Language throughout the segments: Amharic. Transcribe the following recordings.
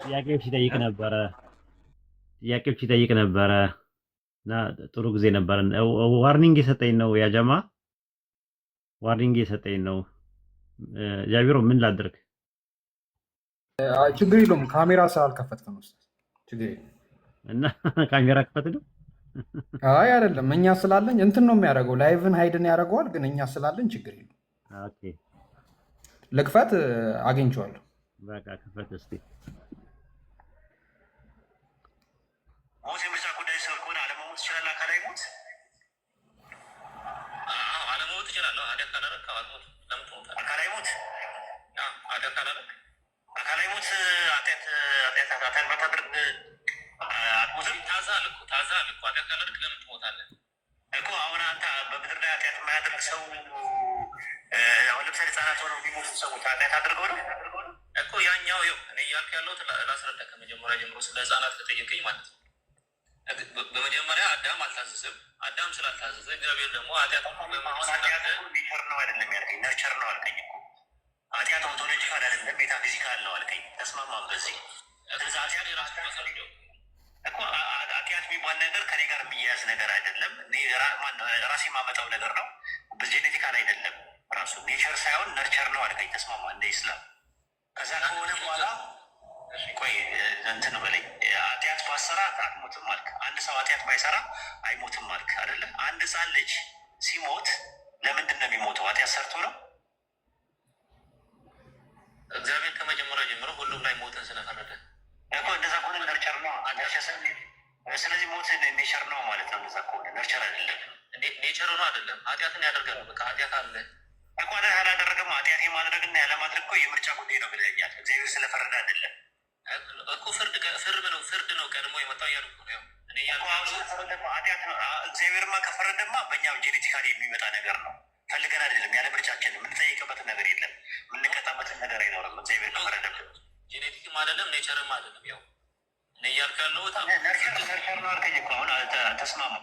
ጥያቄዎች ይጠይቅ ነበረ ጥያቄዎች ይጠይቅ ነበረ እና ጥሩ ጊዜ ነበረ። ዋርኒንግ የሰጠኝ ነው ያጀማ ዋርኒንግ የሰጠኝ ነው። ጃቢሮ ምን ላድርግ? ችግር የለውም። ካሜራ ስላልከፈትክ ነው ችግር የለም። እና ካሜራ ክፈት ነው። አይ አይደለም፣ እኛ ስላለኝ እንትን ነው የሚያደርገው። ላይቭን ሃይድን ያደርገዋል፣ ግን እኛ ስላለኝ ችግር የለም። ኦኬ ልክፈት። አግኝቼዋለሁ። በቃ ክፈት እስቲ። ሞት የምርጫ ጉዳይ ሰው ከሆነ አለመሞት ይችላል። አካላዊ ሞት አለመሞት ይችላለሁ። ኃጢአት ካላደረግ አለመሞት ለምን ትሞታለህ? አካላዊ ሞት ኃጢአት ካላደረግ አካላዊ ሞት ኃጢአት ባታደርግ አትሞትም። ታዛል እኮ ኃጢአት ካላደረግ ለምን ትሞታለህ እኮ። አሁን አንተ በምድር ላይ ኃጢአት የማያደርግ ሰው አሁን ለምሳሌ ህጻናት ሆነው የሚሞቱ ሰዎች ኃጢአት አድርገው ነው እኮ ያኛው እኔ እያልኩ ያለሁት ላስረዳ ከመጀመሪያ ጀምሮ ስለ ህጻናት ከጠየቀኝ ማለት ነው። በመጀመሪያ አዳም አልታዘዘም። አዳም ስላልታዘዘ እግዚአብሔር ደግሞ ኃጢአት ኔቸር ነው አይደለም ያልከኝ፣ ነርቸር ነው አልከኝ እኮ። ኃጢአት ኦንቶሎጂካል አይደለም ሜታፊዚካል ነው አልከኝ። ተስማማም በዚህ። ስለዚህ ኃጢአት የራሱ መሰረው እኮ ኃጢአት የሚባል ነገር ከኔ ጋር የሚያያዝ ነገር አይደለም። ራሴ የማመጣው ነገር ነው። በጄኔቲካል አይደለም። ራሱ ኔቸር ሳይሆን ነርቸር ነው አልከኝ። ተስማማ እንደ ኢስላም። ከዛ ከሆነ በኋላ ቆይ እንትን በለኝ። ኃጢአት ባሰራ አትሞትም አልክ። አንድ ሰው ኃጢአት ባይሰራ አይሞትም አልክ አይደለ? አንድ ህፃን ልጅ ሲሞት ለምንድን ነው የሚሞተው? ኃጢአት ሰርቶ ነው? እግዚአብሔር ከመጀመሪያ ጀምሮ ሁሉም ላይ ሞትን ስለፈረደ እኮ። እንደዛ ከሆነ ነርቸር ነው። ስለዚህ ሞት ኔቸር ነው ማለት ነው። እንደዛ ከሆነ ነርቸር አይደለም። ኔቸር ነው አይደለም። ኃጢአትን ያደርጋል። በቃ ኃጢአት አለ እኮ። አላደረገም። ኃጢአት የማድረግና ያለማድረግ እኮ የምርጫ ጉዳይ ነው ብለኛል። እግዚአብሔር ስለፈረደ አይደለም እኮ። ፍርድ ነው ቀድሞ የመጣው እያልኩ ነው። እግዚአብሔርማ ከፈረደማ በእኛ ጄኔቲካሊ የሚመጣ ነገር ነው። ፈልገን አይደለም። ያለ ምርጫችን የምንጠይቅበትን ነገር የለም። የምንቀጣበትን ነገር አይኖርም። እግዚአብሔር ከፈረደብን ጄኔቲክም አይደለም ኔቸርም አይደለም። ያው እኔ እያልኩ ያለሁት ነርቸር ነው አልከኝ እኮ። አሁን ተስማማ።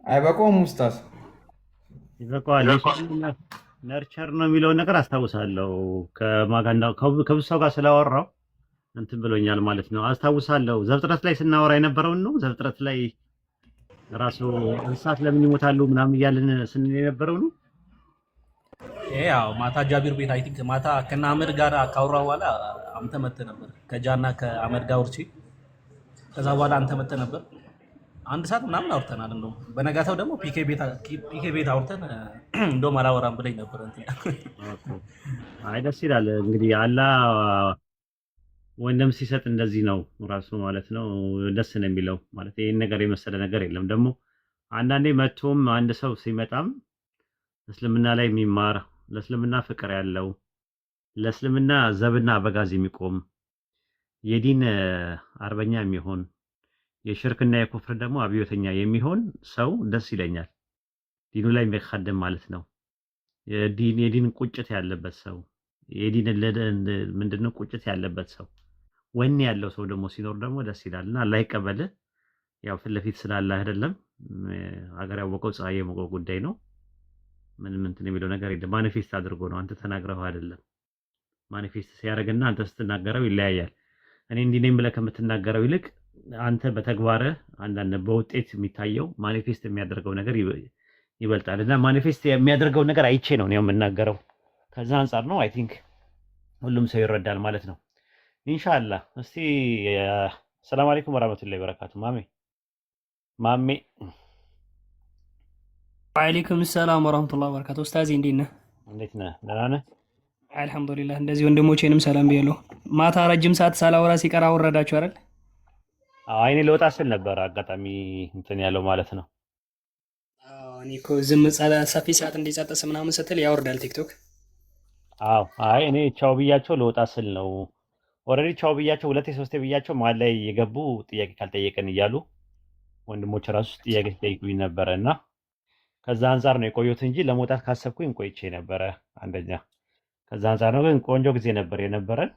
አይበቃውም ኡስታዝ? ይበቃዋል። ነርቸር ነው የሚለውን ነገር አስታውሳለሁ። ከብዙ ሰው ጋር ስላወራው እንትን ብሎኛል ማለት ነው። አስታውሳለሁ። ዘፍጥረት ላይ ስናወራ የነበረውን ነው። ዘፍጥረት ላይ ራሱ እንስሳት ለምን ይሞታሉ ምናምን እያልን ስንል የነበረው ነው። ያው ማታ ጃቢር ቤት አይ ቲንክ ማታ ከና አመድ ጋር ካወራ በኋላ አንተ መተህ ነበር። ከጃና ከአመድ ጋር ወርቼ ከዛ በኋላ አንተ መተህ ነበር። አንድ ሰዓት ምናምን አውርተናል። እንደውም በነጋታው ደግሞ ፒኬ ቤት አውርተን እንደውም አላወራም ብለኝ ነበር። አይ ደስ ይላል። እንግዲህ አላህ ወንድም ሲሰጥ እንደዚህ ነው ራሱ ማለት ነው። ደስ ነው የሚለው ማለት ይሄን ነገር የመሰለ ነገር የለም። ደግሞ አንዳንዴ መቶም አንድ ሰው ሲመጣም እስልምና ላይ የሚማር ለእስልምና ፍቅር ያለው ለእስልምና ዘብና አበጋዝ የሚቆም የዲን አርበኛ የሚሆን የሽርክና የኩፍር ደግሞ አብዮተኛ የሚሆን ሰው ደስ ይለኛል። ዲኑ ላይ የሚካደም ማለት ነው። የዲን ቁጭት ያለበት ሰው የዲን ምንድነው ቁጭት ያለበት ሰው ወኔ ያለው ሰው ደግሞ ሲኖር ደግሞ ደስ ይላልና አላህ ይቀበልህ። ያው ፊት ለፊት ስላለ አይደለም ሀገር ያወቀው ፀሐይ የሞቀው ጉዳይ ነው። ምንም እንትን የሚለው ነገር የለም። ማኒፌስት አድርጎ ነው። አንተ ተናግረው አይደለም። ማኒፌስት ሲያደርግና አንተ ስትናገረው ይለያያል። እኔ እንዲህ ነኝ ብለህ ከምትናገረው ይልቅ አንተ በተግባርህ አንዳንድ በውጤት የሚታየው ማኒፌስት የሚያደርገው ነገር ይበልጣል። እና ማኒፌስት የሚያደርገው ነገር አይቼ ነው እኔው የምናገረው። ከዛ አንጻር ነው አይ ቲንክ ሁሉም ሰው ይረዳል ማለት ነው። ኢንሻአላህ። እስቲ ሰላም አለይኩም ወራህመቱላሂ ወበረካቱ። ማሜ ወአለይኩም ሰላም ወራህመቱላሂ ወበረካቱ። ኡስታዝ እንዴት ነህ? እንዴት ነህ? ደህና ነህ? አልሐምዱሊላህ። እንደዚህ ወንድሞቼንም ሰላም ብያለሁ። ማታ ረጅም ሰዓት ሳላወራ ሲቀር አወረዳችሁ አይደል? አይ እኔ ልወጣ ስል ነበር አጋጣሚ እንትን ያለው ማለት ነው። እኔ እኮ ዝም ሰፊ ሰዓት እንዲጸጥስ ምናምን ስትል ያወርዳል ቲክቶክ። አዎ አይ እኔ ቻው ብያቸው ልወጣ ስል ነው። ኦልሬዲ ቻው ብያቸው ሁለቴ ሶስቴ ብያቸው መሀል ላይ የገቡ ጥያቄ ካልጠየቀን እያሉ ወንድሞች ራሱ ጥያቄ ሲጠይቁኝ ነበረ እና ከዛ አንጻር ነው የቆየሁት እንጂ ለመውጣት ካሰብኩኝ ቆይቼ ነበረ። አንደኛ ከዛ አንጻር ነው። ግን ቆንጆ ጊዜ ነበር የነበረን።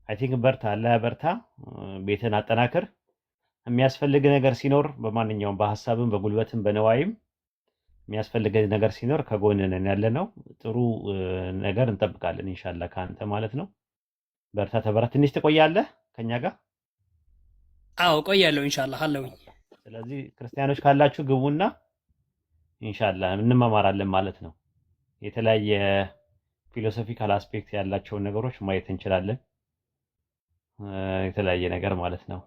አይ ቲንክ በርታ፣ አላህ በርታ፣ ቤትን አጠናክር። የሚያስፈልግ ነገር ሲኖር በማንኛውም በሐሳብም በጉልበትም በነዋይም የሚያስፈልግ ነገር ሲኖር ከጎን ነን ያለነው። ጥሩ ነገር እንጠብቃለን ኢንሻአላህ ካንተ ማለት ነው። በርታ፣ ተበረታ። ትንሽ ትቆያለህ ከኛ ጋር አዎ ቆያለሁ ኢንሻአላህ አለሁኝ። ስለዚህ ክርስቲያኖች ካላችሁ ግቡና ኢንሻአላህ እንማማራለን ማለት ነው። የተለያየ ፊሎሶፊካል አስፔክት ያላቸውን ነገሮች ማየት እንችላለን። የተለያየ ነገር ማለት ነው።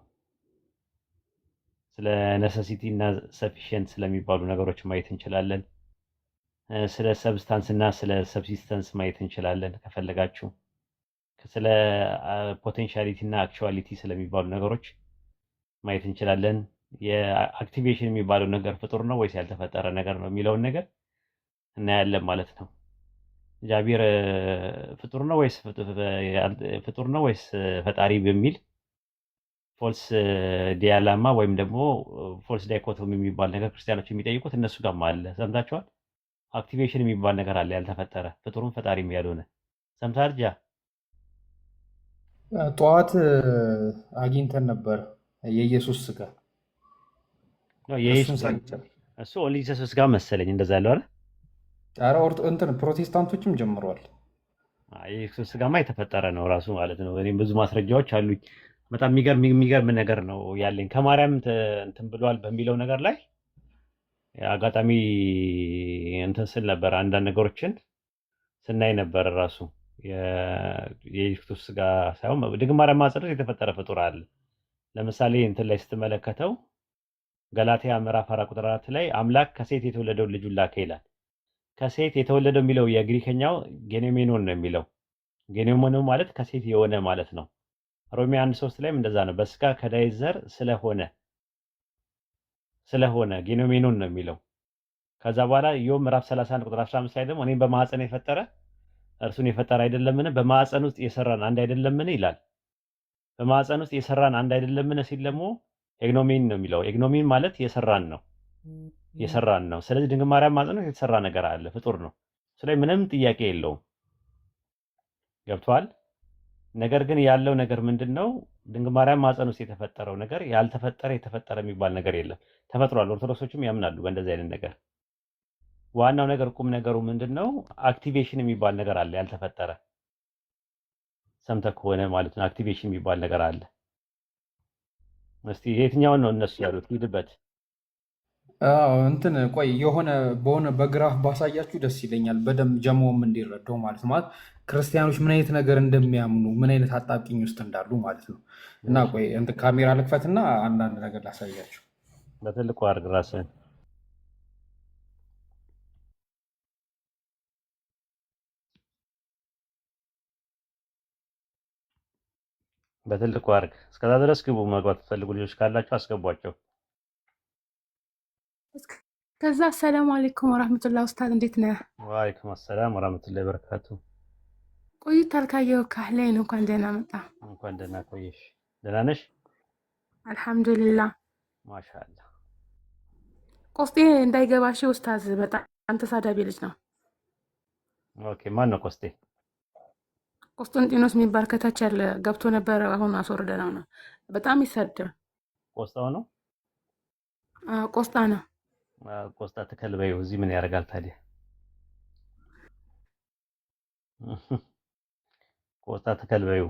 ስለ ነሰሲቲ እና ሰፊሽንት ስለሚባሉ ነገሮች ማየት እንችላለን። ስለ ሰብስታንስ እና ስለ ሰብሲስተንስ ማየት እንችላለን ከፈለጋችሁ። ስለ ፖቴንሻሊቲ እና አክቹዋሊቲ ስለሚባሉ ነገሮች ማየት እንችላለን። የአክቲቬሽን የሚባለው ነገር ፍጡር ነው ወይስ ያልተፈጠረ ነገር ነው የሚለውን ነገር እናያለን ማለት ነው። ጃቢር ፍጡር ነው ወይስ ፈጣሪ በሚል ፎልስ ዲያላማ ወይም ደግሞ ፎልስ ዳይኮቶሚ የሚባል ነገር ክርስቲያኖች የሚጠይቁት እነሱ ጋርም አለ። ሰምታችኋል? አክቲቬሽን የሚባል ነገር አለ፣ ያልተፈጠረ ፍጡሩም ፈጣሪም ያልሆነ። ሰምታል? ጃ ጠዋት አግኝተን ነበር የኢየሱስ ስጋ እሱን ሰምቻለሁ። እሱ ኦንሊ ጂሰስ ጋር መሰለኝ እንደዛ ያለው አይደል? ኧረ እንትን ፕሮቴስታንቶችም ጀምረዋል። የኢየሱስ ስጋማ የተፈጠረ ነው ራሱ ማለት ነው። እኔም ብዙ ማስረጃዎች አሉኝ። በጣም የሚገርም ነገር ነው ያለኝ። ከማርያም እንትን ብሏል በሚለው ነገር ላይ አጋጣሚ እንትን ስል ነበር፣ አንዳንድ ነገሮችን ስናይ ነበር። ራሱ የኢየሱስ ስጋ ሳይሆን ድንግል ማርያም ማኅፀን የተፈጠረ ፍጡር አለ። ለምሳሌ እንትን ላይ ስትመለከተው ገላትያ ምዕራፍ 4 ቁጥር 4 ላይ አምላክ ከሴት የተወለደውን ልጁን ላከ ይላል። ከሴት የተወለደው የሚለው የግሪከኛው ጌኖሜኖን ነው የሚለው። ጌኖሜኖን ማለት ከሴት የሆነ ማለት ነው። ሮሜ 1:3 ላይም እንደዛ ነው። በስጋ ከዳዊት ዘር ስለሆነ ጌኖሜኖን ነው የሚለው። ከዛ በኋላ ኢዮብ ምዕራፍ 31 ቁጥር 15 ላይ ደግሞ እኔም በማኅፀን የፈጠረ እርሱን የፈጠረ አይደለምን? በማኅፀን ውስጥ የሰራን አንድ አይደለምን ይላል። በማኅፀን ውስጥ የሰራን አንድ አይደለምን ሲል ደግሞ ኤግኖሜን ነው የሚለው። ኤግኖሜን ማለት የሰራን ነው። ስለዚህ ድንግል ማርያም ማኅፀን ውስጥ የተሰራ ነገር አለ፣ ፍጡር ነው። ስለዚህ ምንም ጥያቄ የለውም። ገብቷል? ነገር ግን ያለው ነገር ምንድን ነው? ድንግል ማርያም ማኅፀን ውስጥ የተፈጠረው ነገር የተፈጠረ የሚባል ነገር የለም። ተፈጥሯል። ኦርቶዶክሶችም ያምናሉ በእንደዚህ አይነት ነገር። ዋናው ነገር ቁም ነገሩ ምንድን ነው? አክቲቬሽን የሚባል ነገር አለ፣ ያልተፈጠረ። ሰምተህ ከሆነ ማለት ነው አክቲቬሽን የሚባል ነገር አለ። እስቲ የትኛውን ነው እነሱ ያሉት? ሂድበት። እንትን ቆይ በሆነ በግራፍ ባሳያችሁ ደስ ይለኛል፣ በደንብ ጀሞም እንዲረዳው ማለት ነው። ማለት ክርስቲያኖች ምን አይነት ነገር እንደሚያምኑ ምን አይነት አጣብቂኝ ውስጥ እንዳሉ ማለት ነው። እና ቆይ እንትን ካሜራ ልክፈትና አንዳንድ ነገር ላሳያችሁ። በትልቁ አድርግ ራስህን። በትልቁ አድርግ። እስከዛ ድረስ ግቡ። መግባት ትፈልጉ ልጆች ካላችሁ አስገቧቸው። ከዛ አሰላሙ አለይኩም ወራህመቱላሂ ኡስታዝ እንዴት ነህ? ወአለይኩም አሰላም ወራህመቱላሂ ወበረካቱ። ቆይቷል ካየሁ ካህላይን እንኳን ደህና መጣ። እንኳን ደህና ቆየሽ። ደህና ነሽ? አልሐምዱሊላህ ማሻአላህ። ቆስጤ እንዳይገባሽ ኡስታዝ በጣም ተሳዳቢ ልጅ ነው። ኦኬ፣ ማን ነው ቆስጤ? ቆስጠንጢኖስ የሚባል ከታች ያለ ገብቶ ነበር፣ አሁን አስወርደነው ነው። በጣም ይሰድብ። ቆስጣው ነው? ቆስጣ ነው። ቆስጣ ተከልበየው እዚህ ምን ያደርጋል ታዲያ? ቆስጣ ተከልበየው።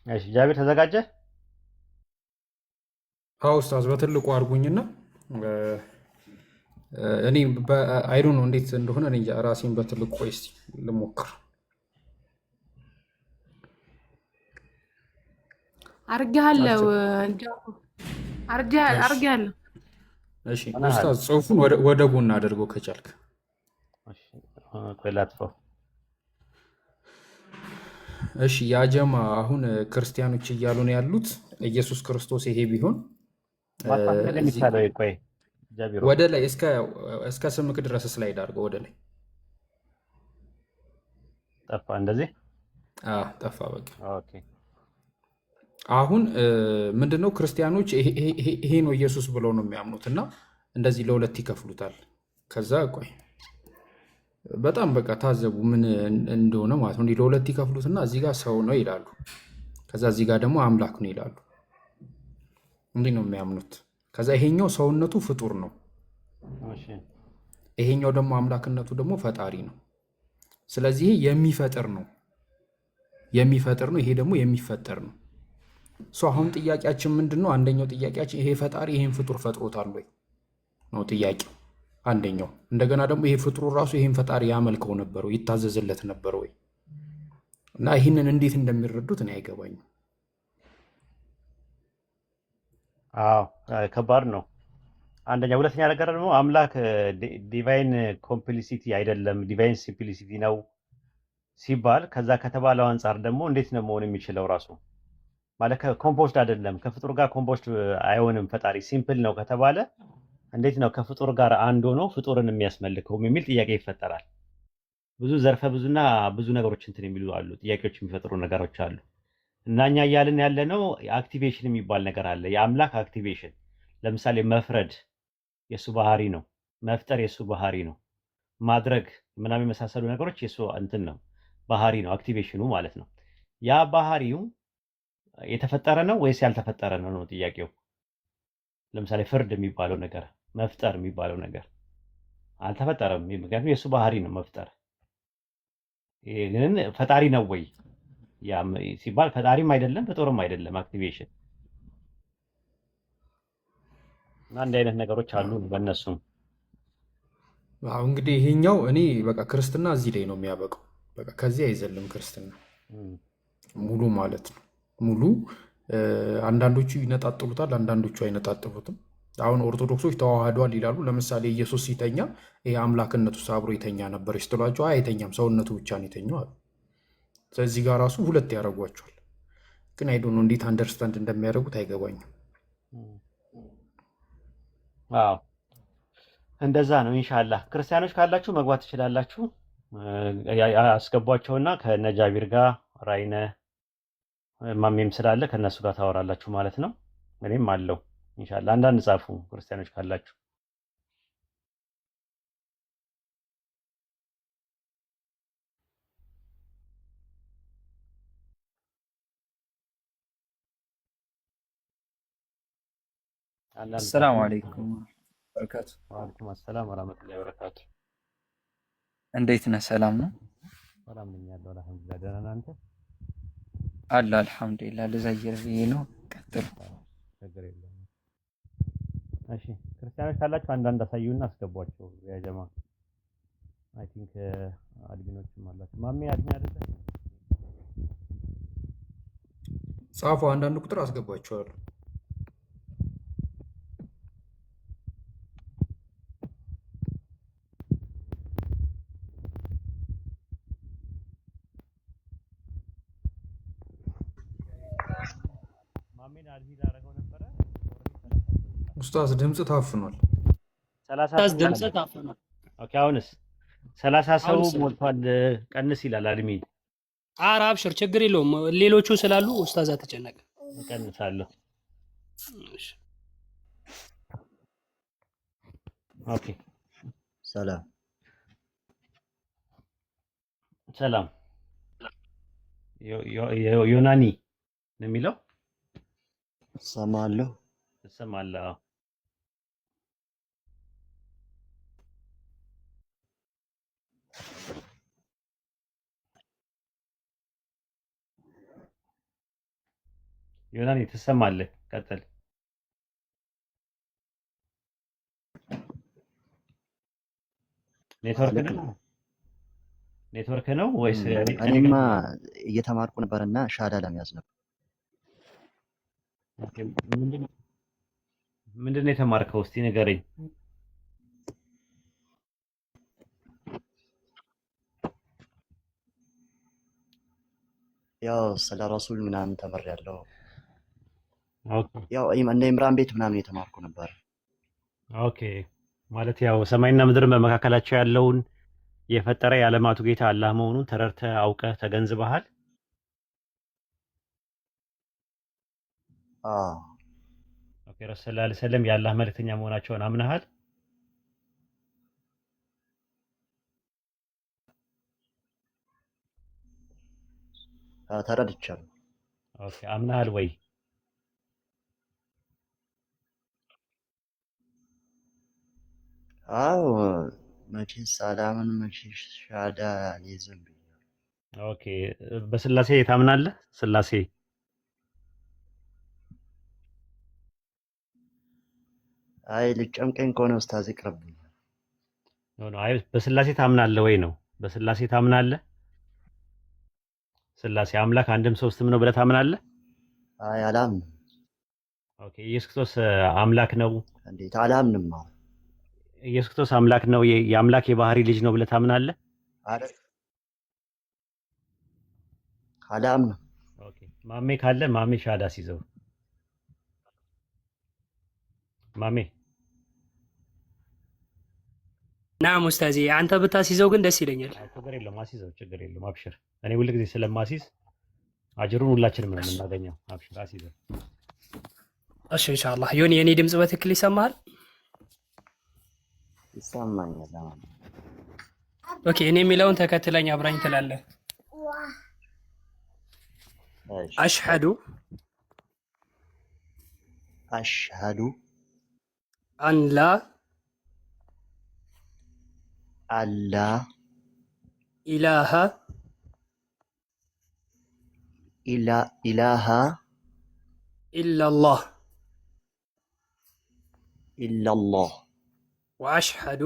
እሺ ጃቢር ተዘጋጀ? አዎ ኡስታዝ በትልቁ አድርጉኝና እኔ አይዶ ነው እንዴት እንደሆነ እኔ ራሴን በትልቁ ቆይ እስኪ ልሞክር። አርጋለሁ አርጋለሁ። እሺ ኡስታዝ ጽሑፉን ወደ ጎን አድርገው ከቻልክ። እሺ ቆይ ላጥፋው። እሺ ያጀማ አሁን ክርስቲያኖች እያሉ ነው ያሉት ኢየሱስ ክርስቶስ ይሄ ቢሆን ቆይ ወደ ላይ እስከ ስምክ ድረስ ስላይድ አድርገው ወደ ላይ። ጠፋ እንደዚህ? ጠፋ በቃ። ኦኬ አሁን ምንድነው ክርስቲያኖች ይሄ ነው ኢየሱስ ብለው ነው የሚያምኑት እና እንደዚህ ለሁለት ይከፍሉታል። ከዛ ቆይ በጣም በቃ ታዘቡ ምን እንደሆነ ማለት ነው። እንዲህ ለሁለት ይከፍሉትና እዚህ ጋር ሰው ነው ይላሉ፣ ከዛ እዚህ ጋር ደግሞ አምላክ ነው ይላሉ። እንዲህ ነው የሚያምኑት። ከዛ ይሄኛው ሰውነቱ ፍጡር ነው፣ ይሄኛው ደግሞ አምላክነቱ ደግሞ ፈጣሪ ነው። ስለዚህ የሚፈጥር ነው የሚፈጥር ነው፣ ይሄ ደግሞ የሚፈጠር ነው። አሁን ጥያቄያችን ምንድን ነው? አንደኛው ጥያቄያችን ይሄ ፈጣሪ ይሄን ፍጡር ፈጥሮታል ወይ ነው ጥያቄው አንደኛው። እንደገና ደግሞ ይሄ ፍጡሩ ራሱ ይሄን ፈጣሪ ያመልከው ነበር ወይ ይታዘዝለት ነበር ወይ? እና ይህንን እንዴት እንደሚረዱት እኔ አይገባኝም። አዎ ከባድ ነው። አንደኛ። ሁለተኛ ነገር ደግሞ አምላክ ዲቫይን ኮምፕሊሲቲ አይደለም ዲቫይን ሲምፕሊሲቲ ነው ሲባል ከዛ ከተባለው አንጻር ደግሞ እንዴት ነው መሆን የሚችለው? ራሱ ማለት ኮምፖዝድ አይደለም ከፍጡር ጋር ኮምፖዝድ አይሆንም ፈጣሪ ሲምፕል ነው ከተባለ እንዴት ነው ከፍጡር ጋር አንድ ሆኖ ፍጡርን የሚያስመልከው የሚል ጥያቄ ይፈጠራል። ብዙ ዘርፈ ብዙና ብዙ ነገሮች እንትን የሚሉ አሉ፣ ጥያቄዎች የሚፈጥሩ ነገሮች አሉ። እና እኛ እያልን ያለነው አክቲቬሽን የሚባል ነገር አለ። የአምላክ አክቲቬሽን ለምሳሌ መፍረድ የሱ ባህሪ ነው፣ መፍጠር የሱ ባህሪ ነው፣ ማድረግ ምናምን የመሳሰሉ ነገሮች የሱ እንትን ነው ባህሪ ነው፣ አክቲቬሽኑ ማለት ነው። ያ ባህሪው የተፈጠረ ነው ወይስ ያልተፈጠረ ነው ነው ጥያቄው። ለምሳሌ ፍርድ የሚባለው ነገር መፍጠር የሚባለው ነገር አልተፈጠረም፣ ምክንያቱም የሱ ባህሪ ነው መፍጠር። ግን ፈጣሪ ነው ወይ ሲባል ፈጣሪም አይደለም ፍጡርም አይደለም አክቲቬሽን። እና እንዲህ አይነት ነገሮች አሉ በእነሱም። እንግዲህ ይሄኛው እኔ በቃ ክርስትና እዚህ ላይ ነው የሚያበቃው። በቃ ከዚህ አይዘልም ክርስትና ሙሉ ማለት ነው ሙሉ። አንዳንዶቹ ይነጣጥሉታል፣ አንዳንዶቹ አይነጣጥሉትም። አሁን ኦርቶዶክሶች ተዋህዷል ይላሉ። ለምሳሌ ኢየሱስ ሲተኛ ይሄ አምላክነቱ አብሮ የተኛ ነበር ስትሏቸው አይተኛም፣ ሰውነቱ ብቻ ነው የተኛው አሉ። ስለዚህ ጋር ራሱ ሁለት ያደርጓቸዋል። ግን አይዶ ነው እንዴት አንደርስታንድ እንደሚያደርጉት አይገባኝም። አዎ እንደዛ ነው። ኢንሻአላህ ክርስቲያኖች ካላችሁ መግባት ትችላላችሁ። አስገቧቸውና ከነጃቢር ጋር ራይነ ማሜም ስላለ ከነሱ ጋር ታወራላችሁ ማለት ነው። እኔም አለው ኢንሻአላህ። አንዳንድ ጻፉ ክርስቲያኖች ካላችሁ። السلام عليكم وبركاته. ወአለይኩም ሰላም ወራህመቱላሂ ወበረካቱ። እንዴት ነህ? ሰላም ነው? ሰላም ነኝ ያለው አልሐምዱሊላህ። ደህና ነህ አንተ? አለ አልሐምዱሊላህ። ልዘይር ብዬ ነው። ቀጥሉ። ችግር የለም። እሺ ክርስቲያኖች ካላችሁ አንዳንድ አሳዩና አስገቧቸው። ያ ጀማ አይ ቲንክ አድሚኖችም አላችሁ። ማሜ አድሚ አይደለ? ጻፉ። አንዳንድ ቁጥር አስገቧቸዋለሁ። ኡስታዝ ድምጽ ታፍኗል። 30 ድምጽ ታፍኗል። ኦኬ አሁንስ 30 ሰው ሞልቷል። ቀንስ ይላል አድሚን። ኧረ አብሽር ችግር የለውም። ሌሎቹ ስላሉ ኡስታዝ አትጨነቅ። እቀንሳለሁ። ኦኬ ሰላም ሰላም። ዮናኒ ነው የሚለው። ሰማለሁ እሰማለሁ። ዮናኒ ትሰማለህ? ቀጥል። ኔትወርክ ነው ወይስ? እኔማ እየተማርኩ ነበርና ሻዳ ለመያዝ ነበር። ምንድን ነው የተማርከው? እስቲ ንገረኝ። ያው ስለ ረሱል ምናምን ተምሬያለሁ። ኦኬ ያው እንደ ኢምራን ቤት ምናምን የተማርኩ ነበር። ኦኬ ማለት ያው ሰማይና ምድር በመካከላቸው ያለውን የፈጠረ የዓለማቱ ጌታ አላህ መሆኑን ተረድተህ አውቀህ ተገንዝበሃል? ኦኬ ረሱል ሰለላሁ ዐለይሂ ወሰለም የአላህ መልእክተኛ መሆናቸውን አምነሃል? ተረድቻለሁ። ኦኬ አምነሃል ወይ? አዎ መቼስ አላምን መቼስ ሻዳ አልይዝም ብያለሁ። ኦኬ በስላሴ ታምናለህ? ስላሴ አይ ልጨምቀኝ ከሆነ ኡስታዝ ይቅርብኝ። ነው። አይ በስላሴ ታምናለህ ወይ ነው? በስላሴ ታምናለህ? ስላሴ አምላክ አንድም ሶስትም ነው ብለህ ታምናለህ? አይ አላምንም። ኦኬ ኢየሱስ ክርስቶስ አምላክ ነው? እንዴት አላምንም? ኢየሱስ ክርስቶስ አምላክ ነው፣ የአምላክ የባህሪ ልጅ ነው ብለህ ታምናለህ? አረ አላምንም። ኦኬ ማሜ ካለ ማሜ ሻዳ ሲዘው ማሜ ናም ኡስታዚ አንተ ብታስይዘው ግን ደስ ይለኛል። ችግር የለውም አስይዘው፣ ችግር የለውም አብሽር። እኔ ሁል ጊዜ ስለማስይዝ አጅሩን ሁላችንም ነው የምናገኘው። አብሽር አስይዘው። እሺ ኢንሻአላህ። ዮኒ የኔ ድምጽ በትክክል ይሰማሃል? ይሰማኛል። ኦኬ እኔ የሚለውን ተከትለኝ አብራኝ ትላለህ። አሽሀዱ አሽሀዱ አን ላ አላ ኢላሃ ኢላሃ ኢላላህ ኢላላህ ወአሽሀዱ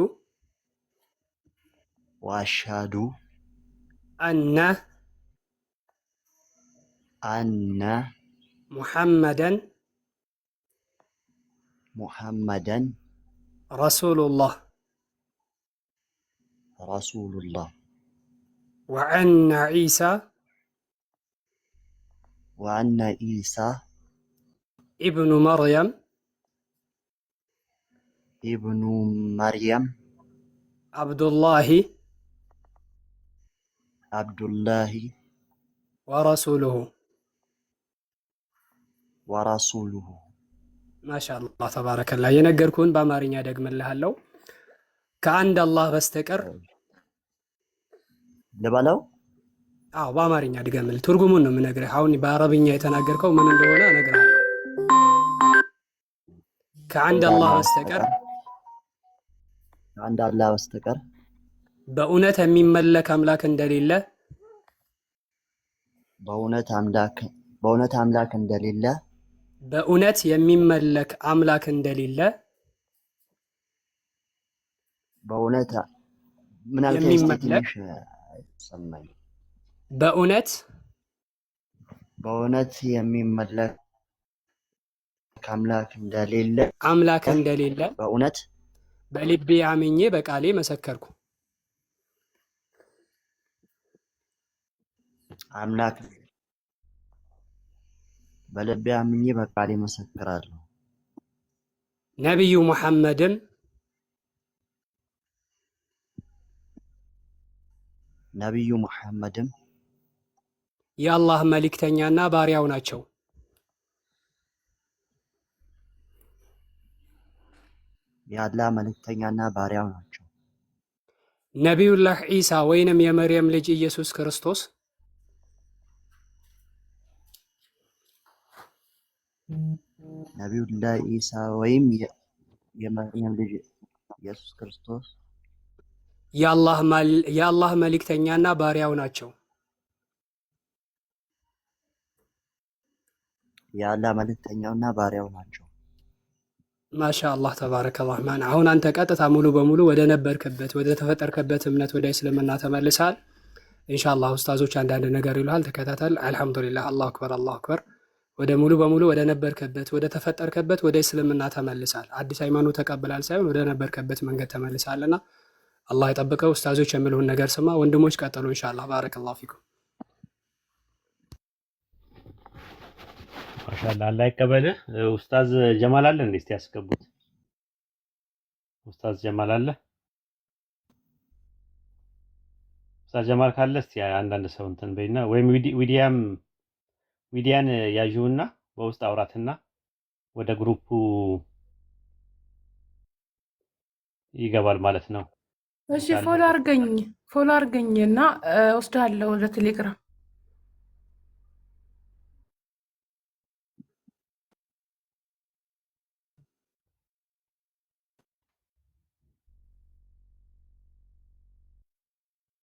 ወአሽሀዱ አነ ሙሐመደን ረሱሉላህ ወአነ ዒሳ ኢብኑ መርየም አብዱላሂ ወረሱሉሁ። ማሻአላህ ተባረከላ። የነገርኩህን በአማርኛ ደግምልሃለሁ። ከአንድ አላህ በስተቀር ልበለው? አዎ በአማርኛ ድገምልህ። ትርጉሙን ነው የምነግርህ። አሁን በአረብኛ የተናገርከው ምን እንደሆነ እነግርሃለሁ። ከአንድ አላህ በስተቀር በእውነት የሚመለክ አምላክ እንደሌለ በእውነት የሚመለክ አምላክ እንደሌለ በእውነት የሚመለክ አምላክ እንደሌለ በእውነት በልቤ አምኜ በቃሌ መሰከርኩ። አምላክ በልቤ አምኜ በቃሌ መሰክራለሁ። ነቢዩ ሙሐመድም የአላህ መልእክተኛና ባሪያው ናቸው። ነቢዩላህ ዒሳ ወይንም የመርየም ልጅ ኢየሱስ ክርስቶስ ነቢዩላህ ዒሳ ወይም የመርየም ልጅ ኢየሱስ ክርስቶስ የአላህ መልእክተኛና ባሪያው ናቸው። ማሻአላህ ተባረከ ረህማን። አሁን አንተ ቀጥታ ሙሉ በሙሉ ወደ ነበርክበት ወደ ተፈጠርከበት እምነት ወደ እስልምና ተመልሰሃል። ኢንሻአላህ ኡስታዞች አንዳንድ ነገር ይሉሃል፣ ተከታተል። አልሐምዱሊላህ፣ አላሁ አክበር፣ አላሁ አክበር። ወደ ሙሉ በሙሉ ወደ ነበርክበት ወደ ተፈጠርከበት ወደ እስልምና ተመልሰሃል። አዲስ ሃይማኖት ተቀብላል ሳይሆን ወደ ነበርክበት መንገድ ተመልሰሃልና አላህ ይጠብቀው። ኡስታዞች የሚሉን ነገር ስማ። ወንድሞች ቀጥሉ ኢንሻአላህ። ባረከላሁ ፊኩም። ማሻአላህ አላህ ይቀበልህ። ኡስታዝ ጀማል አለ እንዴ? እስቲ ያስገቡት። ኡስታዝ ጀማል አለ? ኡስታዝ ጀማል ካለ እስቲ አንዳንድ ሰው እንትን በይና፣ ወይም ዊዲያን ያዥውና በውስጥ አውራትና ወደ ግሩፑ ይገባል ማለት ነው። እሺ ፎሎ አርገኝ እና ወስዳለሁ ወደ ቴሌግራም